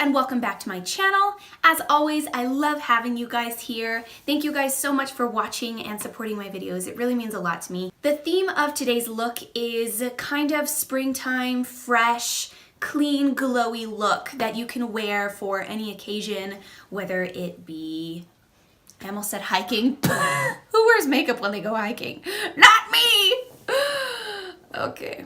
and welcome back to my channel. As always, I love having you guys here. Thank you guys so much for watching and supporting my videos. It really means a lot to me. The theme of today's look is kind of springtime, fresh, clean, glowy look that you can wear for any occasion, whether it be, I almost said hiking. Who wears makeup when they go hiking? Not me! Okay.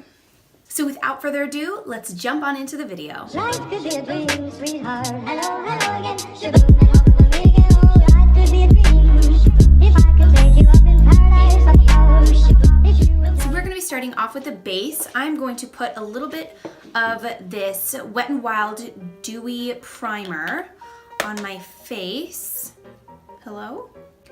So without further ado, let's jump on into the video. Life could be a dream, sweetheart. Hello, hello again. Shabboom, and home the weekend. Life could be a dream. If I could take you up in paradise, So we're going to be starting off with the base. I'm going to put a little bit of this Wet n Wild Dewy Primer on my face. Hello?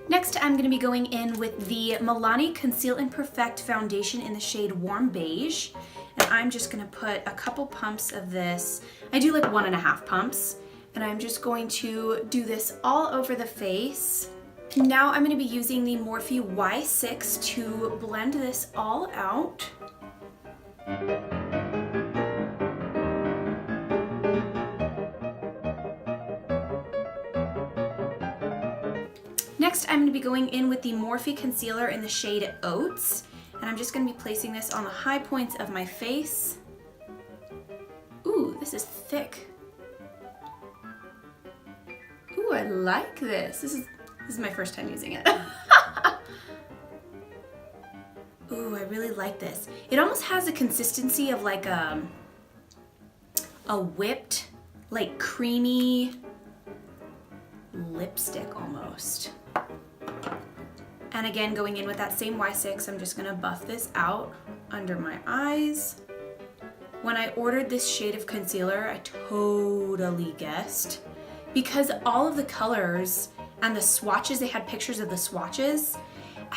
Next, I'm going to be going in with the Milani Conceal and Perfect Foundation in the shade Warm Beige. And I'm just going to put a couple pumps of this. I do like 1.5 pumps. And I'm just going to do this all over the face. Now I'm going to be using the Morphe Y6 to blend this all out. Next, I'm going to be going in with the Morphe Concealer in the shade Oats. And I'm just going to be placing this on the high points of my face. Ooh, this is thick. Ooh, I like this. This is my first time using it. Ooh, I really like this. It almost has a consistency of like a whipped, like creamy lipstick almost. And again, going in with that same Y6, I'm just gonna buff this out under my eyes. When I ordered this shade of concealer, I totally guessed. Because all of the colors and the swatches, they had pictures of the swatches,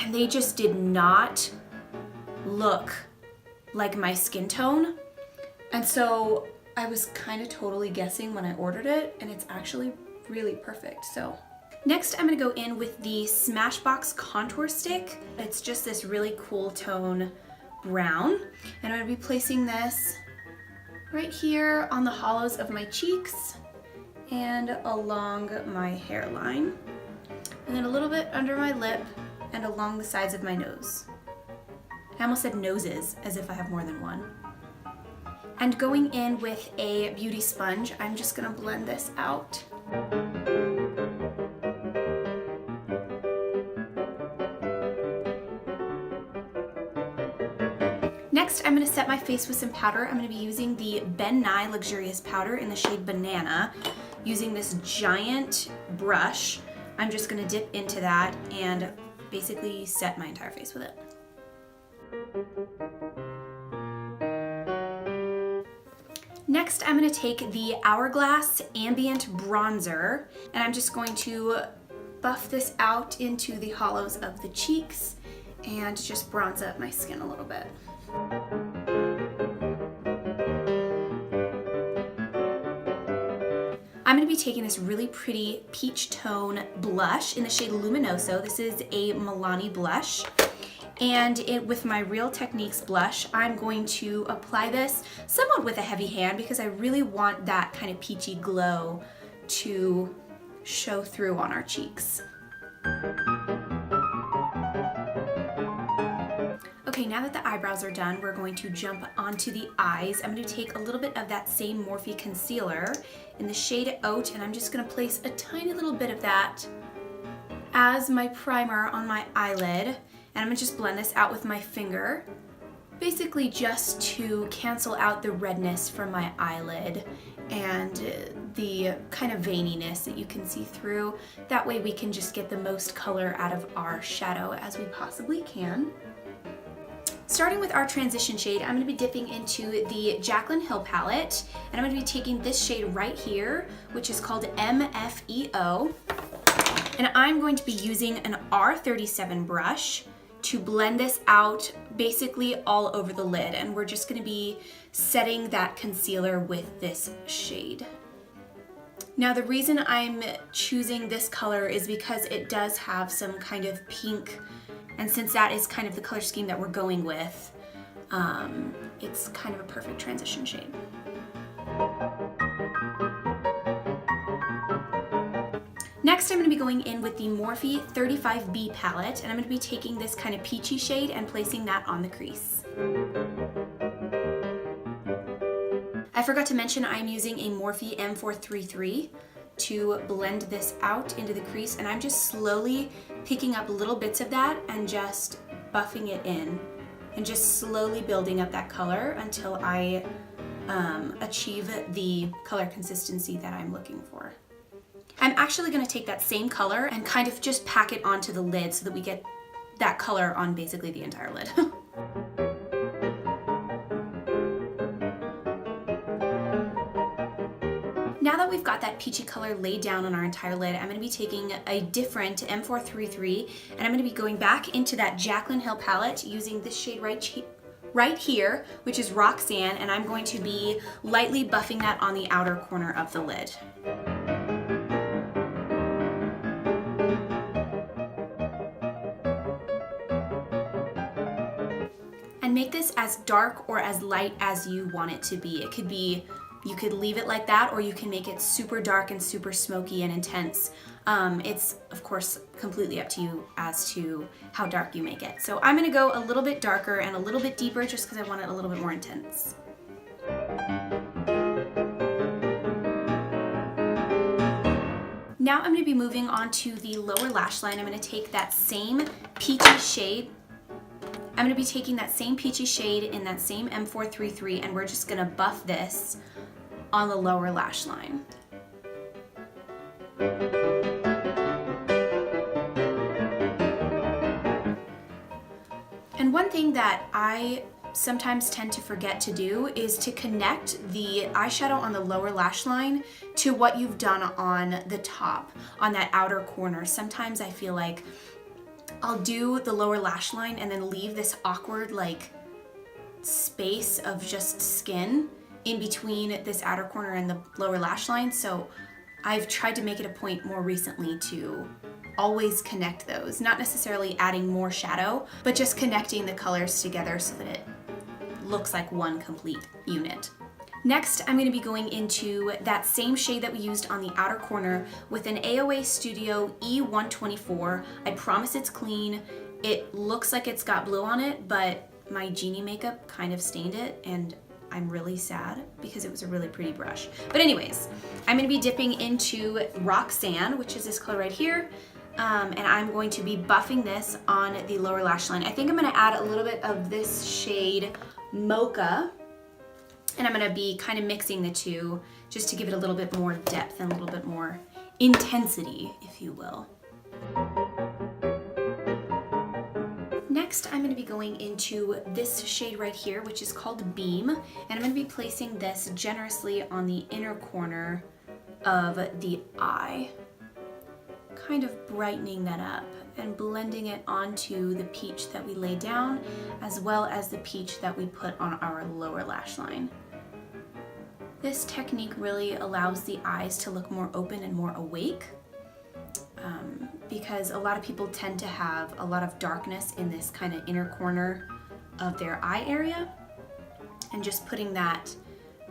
and they just did not look like my skin tone. And so I was kind of totally guessing when I ordered it, and it's actually really perfect. So next, I'm going to go in with the Smashbox Contour Stick. It's just this really cool tone brown. And I'm going to be placing this right here on the hollows of my cheeks and along my hairline. And then a little bit under my lip and along the sides of my nose. I almost said noses, as if I have more than one. And going in with a beauty sponge, I'm just going to blend this out. Next, I'm going to set my face with some powder. I'm going to be using the Ben Nye Luxurious Powder in the shade Banana. Using this giant brush, I'm just going to dip into that and basically set my entire face with it. Next, I'm going to take the Hourglass Ambient Bronzer, and I'm just going to buff this out into the hollows of the cheeks and just bronze up my skin a little bit. I'm going to be taking this really pretty peach tone blush in the shade Luminoso. This is a Milani blush. And with my Real Techniques blush, I'm going to apply this somewhat with a heavy hand because I really want that kind of peachy glow to show through on our cheeks. Okay, now that the eyebrows are done, we're going to jump onto the eyes. I'm going to take a little bit of that same Morphe concealer in the shade Oat, and I'm just going to place a tiny little bit of that as my primer on my eyelid. And I'm going to just blend this out with my finger, basically just to cancel out the redness from my eyelid and the kind of veininess that you can see through. That way we can just get the most color out of our shadow as we possibly can. Starting with our transition shade, I'm going to be dipping into the Jaclyn Hill palette, and I'm going to be taking this shade right here, which is called MFEO, and I'm going to be using an R37 brush to blend this out basically all over the lid, and we're just going to be setting that concealer with this shade. Now the reason I'm choosing this color is because it does have some kind of pink, and since that is kind of the color scheme that we're going with, it's kind of a perfect transition shade. Next, I'm going to be going in with the Morphe 35B palette, and I'm going to be taking this kind of peachy shade and placing that on the crease. I forgot to mention I'm using a Morphe M433 to blend this out into the crease, and I'm just slowly picking up little bits of that and just buffing it in and just slowly building up that color until I achieve the color consistency that I'm looking for. I'm actually going to take that same color and kind of just pack it onto the lid so that we get that color on basically the entire lid. Now that we've got that peachy color laid down on our entire lid, I'm going to be taking a different M433 and I'm going to be going back into that Jaclyn Hill palette using this shade right here, which is Roxanne, and I'm going to be lightly buffing that on the outer corner of the lid. And make this as dark or as light as you want it to be. It could be, you could leave it like that, or you can make it super dark and super smoky and intense. It's, of course, completely up to you as to how dark you make it. So I'm gonna go a little bit darker and a little bit deeper just because I want it a little bit more intense. Now I'm gonna be moving on to the lower lash line. I'm gonna take that same peachy shade. I'm going to be taking that same peachy shade in that same M433, and we're just going to buff this on the lower lash line. And one thing that I sometimes tend to forget to do is to connect the eyeshadow on the lower lash line to what you've done on the top, on that outer corner. Sometimes I feel like I'll do the lower lash line and then leave this awkward like space of just skin in between this outer corner and the lower lash line. So I've tried to make it a point more recently to always connect those, not necessarily adding more shadow, but just connecting the colors together so that it looks like one complete unit. Next, I'm going to be going into that same shade that we used on the outer corner with an AOA Studio E124. I promise it's clean. It looks like it's got blue on it, but my Genie makeup kind of stained it, and I'm really sad because it was a really pretty brush. But anyways, I'm going to be dipping into Roxanne, which is this color right here, and I'm going to be buffing this on the lower lash line. I think I'm going to add a little bit of this shade Mocha, and I'm going to be kind of mixing the two just to give it a little bit more depth and a little bit more intensity, if you will. Next, I'm going to be going into this shade right here, which is called Beam, and I'm going to be placing this generously on the inner corner of the eye, kind of brightening that up and blending it onto the peach that we laid down, as well as the peach that we put on our lower lash line. This technique really allows the eyes to look more open and more awake, because a lot of people tend to have a lot of darkness in this kind of inner corner of their eye area, and just putting that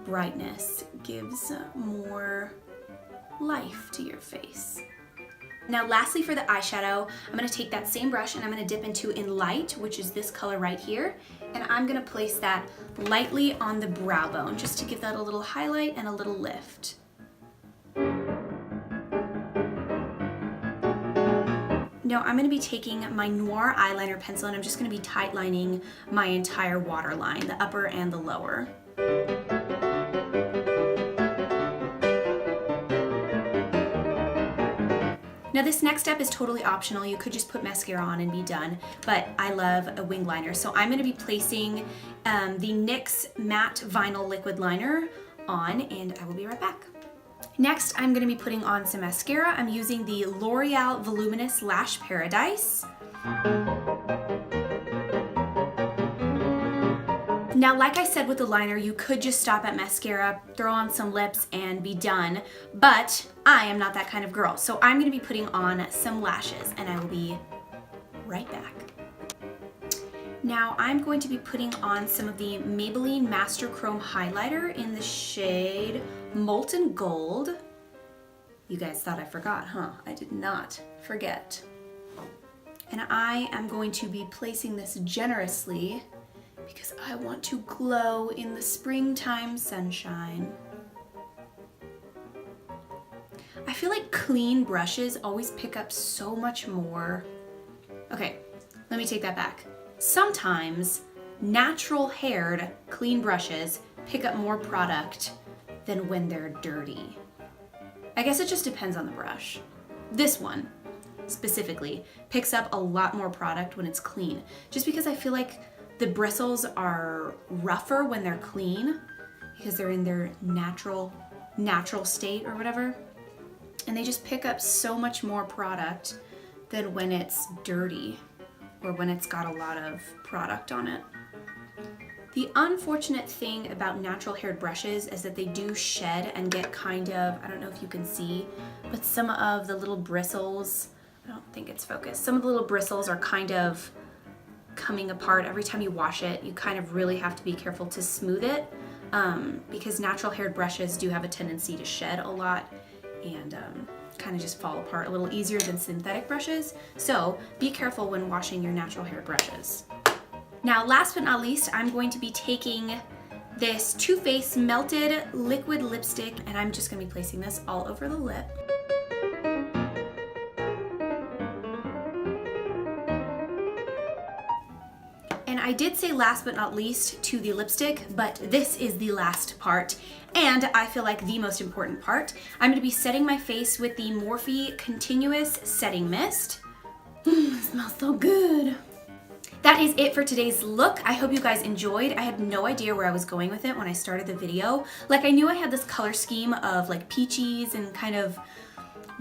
brightness gives more life to your face. Now lastly, for the eyeshadow, I'm going to take that same brush and I'm going to dip into In Light, which is this color right here, and I'm going to place that lightly on the brow bone just to give that a little highlight and a little lift. Now I'm going to be taking my Noir eyeliner pencil and I'm just going to be tight lining my entire waterline, the upper and the lower. Now this next step is totally optional. You could just put mascara on and be done, but I love a wing liner. So I'm going to be placing the NYX Matte Vinyl Liquid Liner on, and I will be right back. Next, I'm going to be putting on some mascara. I'm using the L'Oreal Voluminous Lash Paradise. Now, like I said with the liner, you could just stop at mascara, throw on some lips, and be done, but I am not that kind of girl. So I'm going to be putting on some lashes, and I will be right back. Now, I'm going to be putting on some of the Maybelline Master Chrome Highlighter in the shade Molten Gold. You guys thought I forgot, huh? I did not forget. And I am going to be placing this generously because I want to glow in the springtime sunshine. I feel like clean brushes always pick up so much more. Okay, let me take that back. Sometimes natural haired clean brushes pick up more product than when they're dirty. I guess it just depends on the brush. This one specifically picks up a lot more product when it's clean, just because I feel like the bristles are rougher when they're clean because they're in their natural state or whatever. And they just pick up so much more product than when it's dirty or when it's got a lot of product on it. The unfortunate thing about natural haired brushes is that they do shed and get kind of, I don't know if you can see, but some of the little bristles, I don't think it's focused, some of the little bristles are kind of coming apart every time you wash it. You kind of really have to be careful to smooth it because natural haired brushes do have a tendency to shed a lot and kind of just fall apart a little easier than synthetic brushes. So be careful when washing your natural hair brushes. Now, last but not least, I'm going to be taking this Too Faced Melted Liquid Lipstick, and I'm just going to be placing this all over the lip. And I did say last but not least to the lipstick, but this is the last part, and I feel like the most important part. I'm going to be setting my face with the Morphe Continuous Setting Mist. It smells so good. That is it for today's look. I hope you guys enjoyed. I had no idea where I was going with it when I started the video. Like, I knew I had this color scheme of like peaches and kind of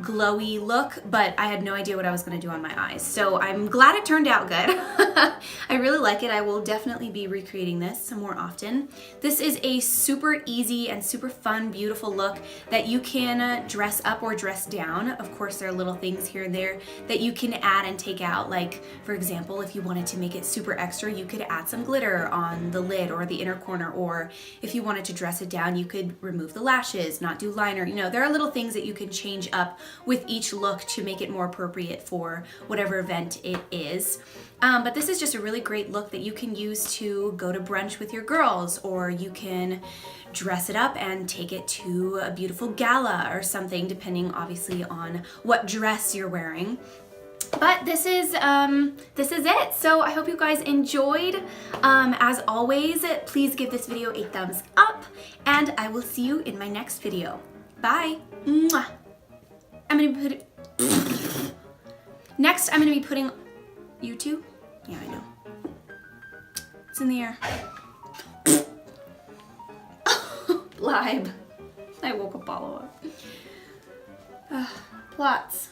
glowy look, but I had no idea what I was going to do on my eyes. So I'm glad it turned out good. I really like it. I will definitely be recreating this more often. This is a super easy and super fun, beautiful look that you can dress up or dress down. Of course, there are little things here and there that you can add and take out. Like, for example, if you wanted to make it super extra, you could add some glitter on the lid or the inner corner, or if you wanted to dress it down, you could remove the lashes, not do liner. You know, there are little things that you can change up with each look to make it more appropriate for whatever event it is. But this is just a really great look that you can use to go to brunch with your girls, or you can dress it up and take it to a beautiful gala or something, depending obviously on what dress you're wearing. But this is it. So I hope you guys enjoyed. As always, please give this video a thumbs up, and I will see you in my next video. Bye. Mwah. I'm gonna put it. Next, I'm gonna be putting YouTube. Yeah, I know. It's in the air. Blibe. I woke up all up. Plots.